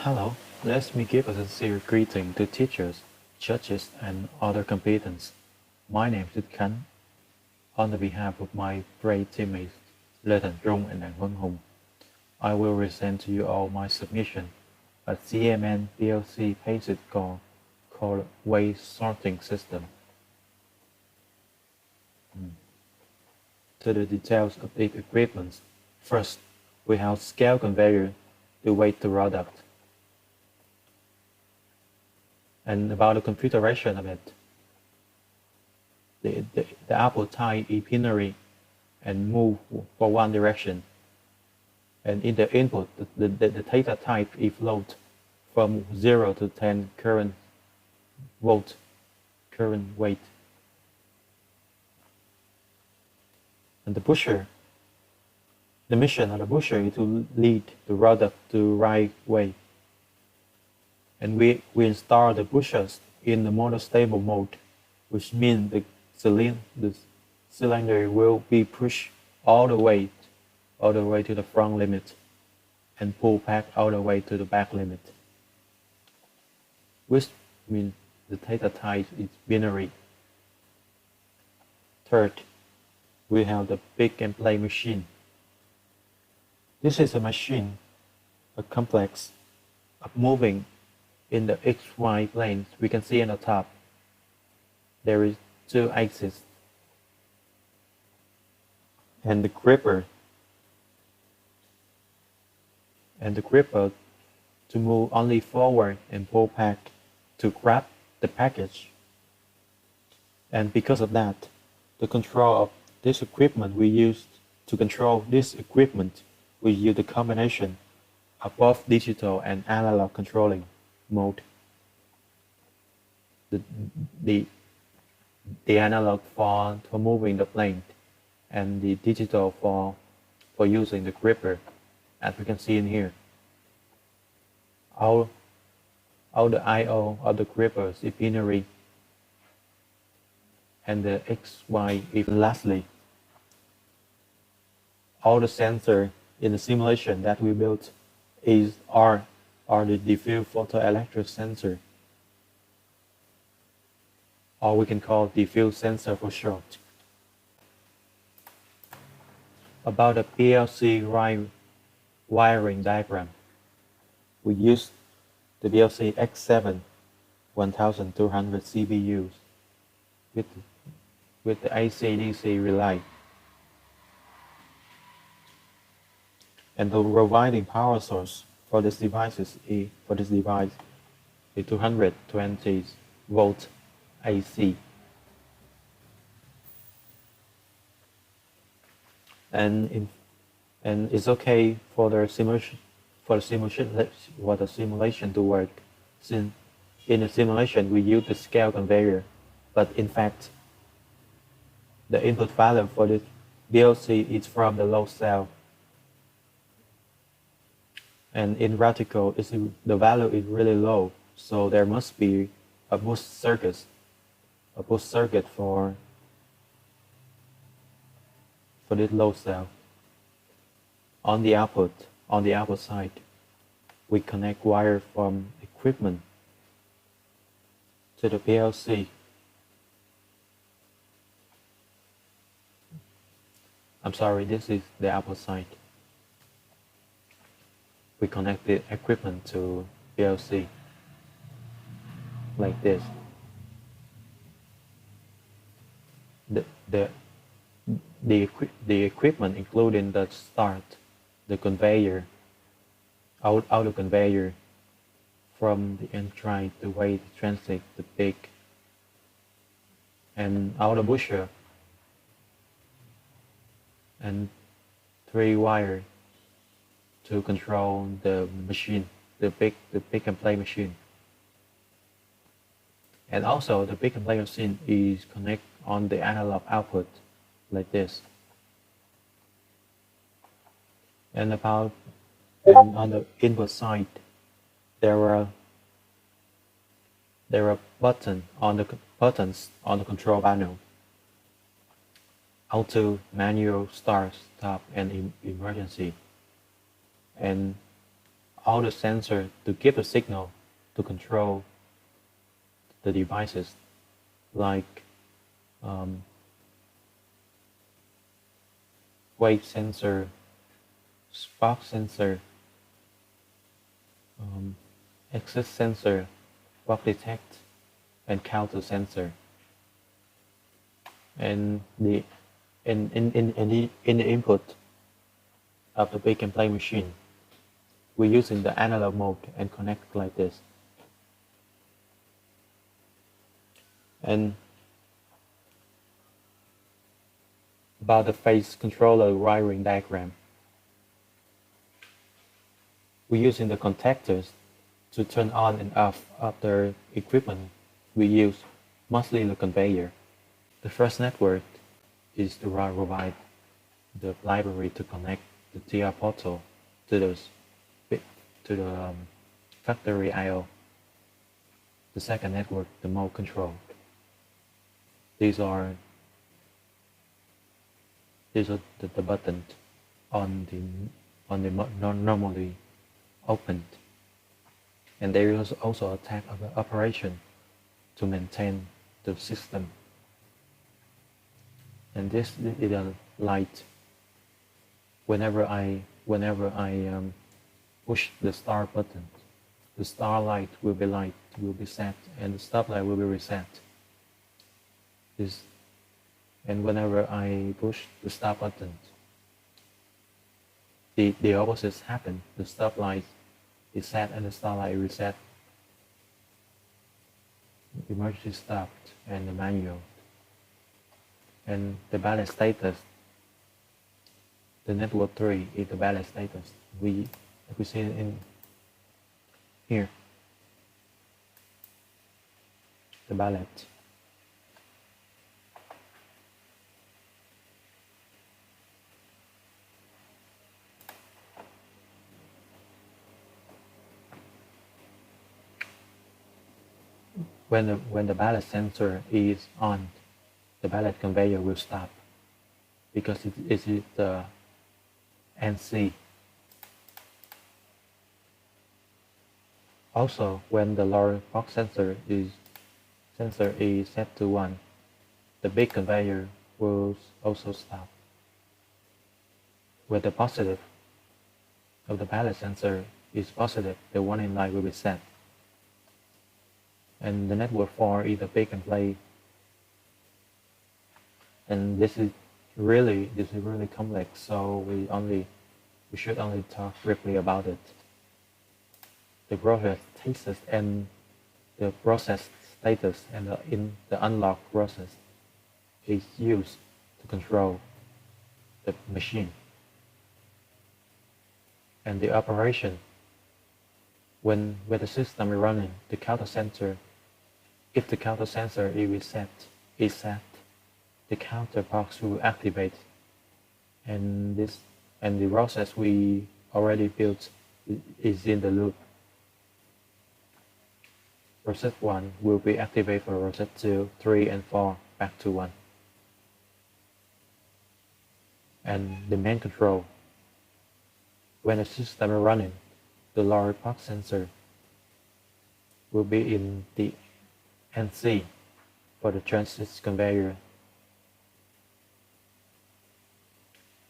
Hello, let me give a sincere greeting to teachers, judges, and other competents. My name is Khánh. On the behalf of my brave teammates, Lê Thành Trung and Vân Hùng, I will present to you all my submission, a CMN PLC basic core called waste sorting system. To the details of the equipment, first, we have scale conveyor to weigh the product. And about the configuration of it, the output type is binary and move for one direction. And in the input, the data type is float from 0 to 10 current volt, current weight. And the pusher, the mission of the pusher is to lead the product the right way. And we install the pushers in the motor stable mode, which means the cylinder will be pushed all the way to the front limit and pull back all the way to the back limit, which means the data type is binary. Third, we have the pick and play machine. This is a machine, a complex of moving in the XY planes. We can see on the top, there is two axes and the gripper to move only forward and pull back to grab the package. And because of that, the control of this equipment we use the combination of both digital and analog controlling mode. The analog for moving the plane and the digital for using the gripper, as we can see in here. All the I/O of the grippers is binary, and the XY is lastly. All the sensors in the simulation that we built are the diffuse photoelectric sensor, or we can call diffuse sensor for short. About the PLC wiring diagram, we use the PLC S7-1200 CPUs with the AC/DC relay, and the providing power source for this device is 220 volt AC. And it's okay for the simulation to work, since in the simulation we use the scale conveyor, but in fact the input value for this PLC is from the load cell. And in practical, the value is really low, so there must be a boost circuit for this load cell. On the output side, we connect wire from equipment to the PLC. I'm sorry, this is the output side. We connect the equipment to PLC like this. The equipment including the start, the conveyor, auto conveyor from the entry, the way to transit, the pick, and auto pusher, and 3 wires to control the machine, the pick and play machine. And also the pick and play machine is connect on the analog output like this. And on the input side, there are buttons on the control panel. Auto, manual, start, stop, and emergency. And all the sensors to give a signal to control the devices like weight sensor, spark sensor, access sensor, work detect, and counter sensor. And in the input of the pick and play machine, we're using the analog mode and connect like this. And about the phase controller wiring diagram, we're using the contactors to turn on and off of the equipment we use, mostly the conveyor. The first network is to provide the library to connect the TR portal to the factory I/O. The second network, the mode control. These are the buttons on the normally opened, and there is also a tab of the operation to maintain the system. And this is a light. Whenever I push the start button, the start light will be set, and the stop light will be reset. And whenever I push the stop button, the opposites happen. The stop light is set and the start light is reset. Emergency stopped and the manual. And the balance status. The network 3 is the balance status. We see it in here. The balance. When the balance sensor is on, the balance conveyor will stop because it is the NC. Also, when the lower box sensor is set to 1, the big conveyor will also stop. When the positive of the balance sensor is positive, the warning light will be set. And the network 4 is the pick and play. And this is really complex, so we should only talk briefly about it. The process status and the process status and the unlock process is used to control the machine. And the operation, when the system is running, the counter sensor, if the counter sensor is set, the counter box will activate, and the process we already built is in the loop. Process 1 will be activated for process 2, 3, and 4 back to 1. And the main control. When the system is running, the lower box sensor will be in the NC for the transit conveyor.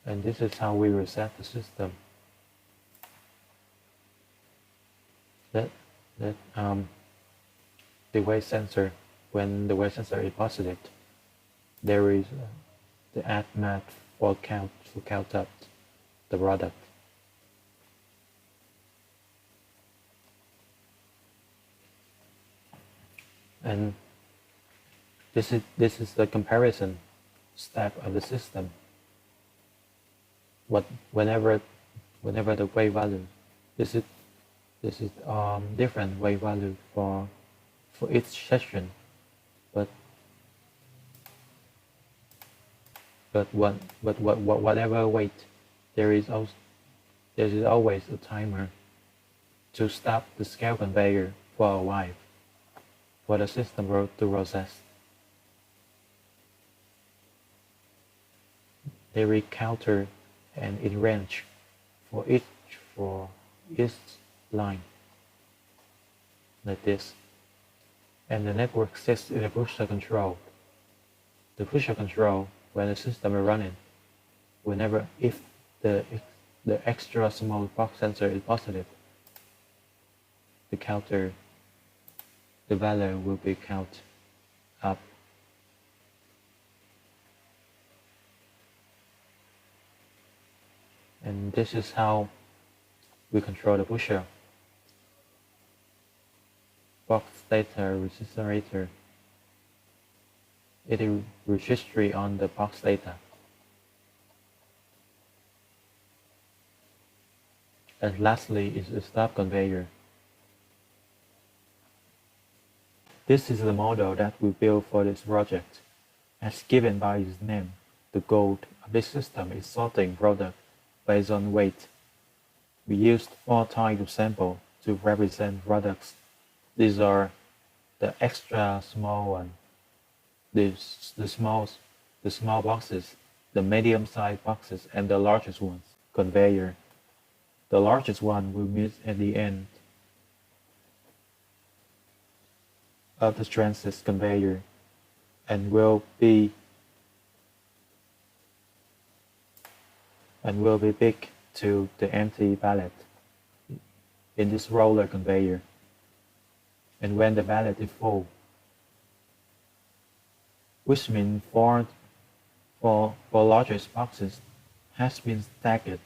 And this is how we reset the system. The weight sensor, when the weight sensor is positive, there is the add math for count up the product. And this is the comparison step of the system. Whenever the weight value, this is different weight value for each section, but whatever weight, there is always a timer to stop the scale conveyor for a while for the system to process. There is counter and in range for each line, like this. And the network sits in a pusher control. The pusher control, when the system is running, whenever if the extra small box sensor is positive, the value will be count up. And this is how we control the pusher. Box data register. It is registry on the box data. And lastly is the stop conveyor. This is the model that we built for this project. As given by its name, the goal of this system is sorting product based on weight. We used 4 types of sample to represent products. These are the extra small one, the small boxes, the medium-sized boxes, and the largest ones, conveyor. The largest one will meet at the end of the transit conveyor and will be big to the empty pallet in this roller conveyor. And when the pallet is full, which means four largest boxes has been stacked,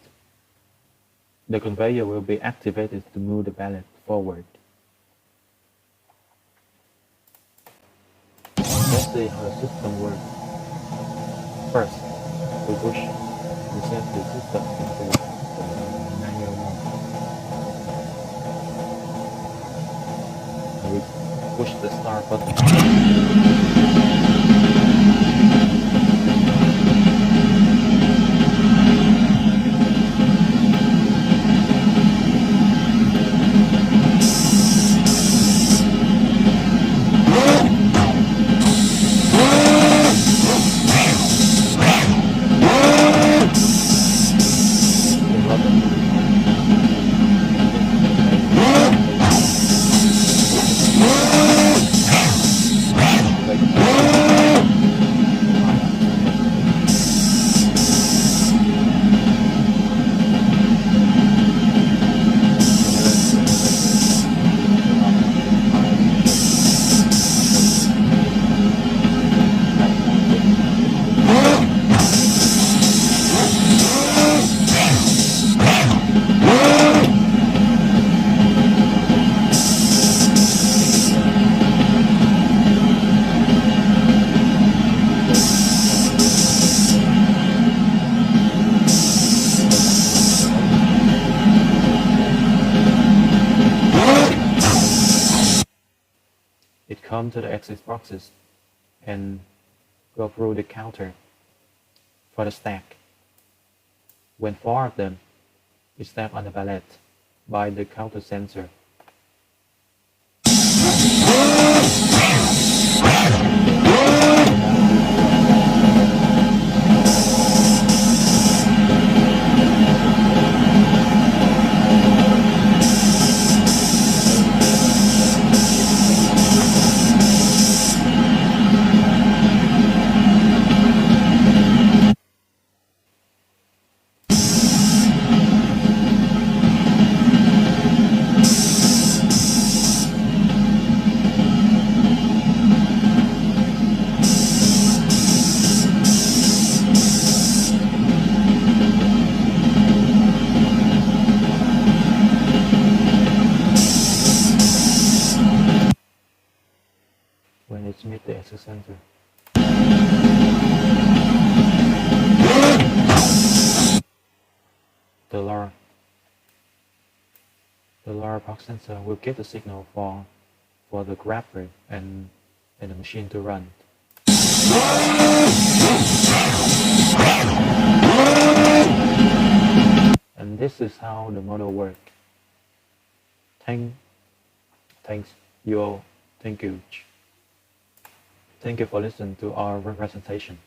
the conveyor will be activated to move the pallet forward. Let's see how the system works. First, we push the safety system into the manual mode. And we push the start button. Come to the exit boxes and go through the counter for the stack. When 4 of them is stacked on the pallet by the counter sensor, when it's meet the exit sensor. The lower box sensor will get the signal for the grabber and the machine to run. And this is how the model works. Thank you. Thank you for listening to our representation.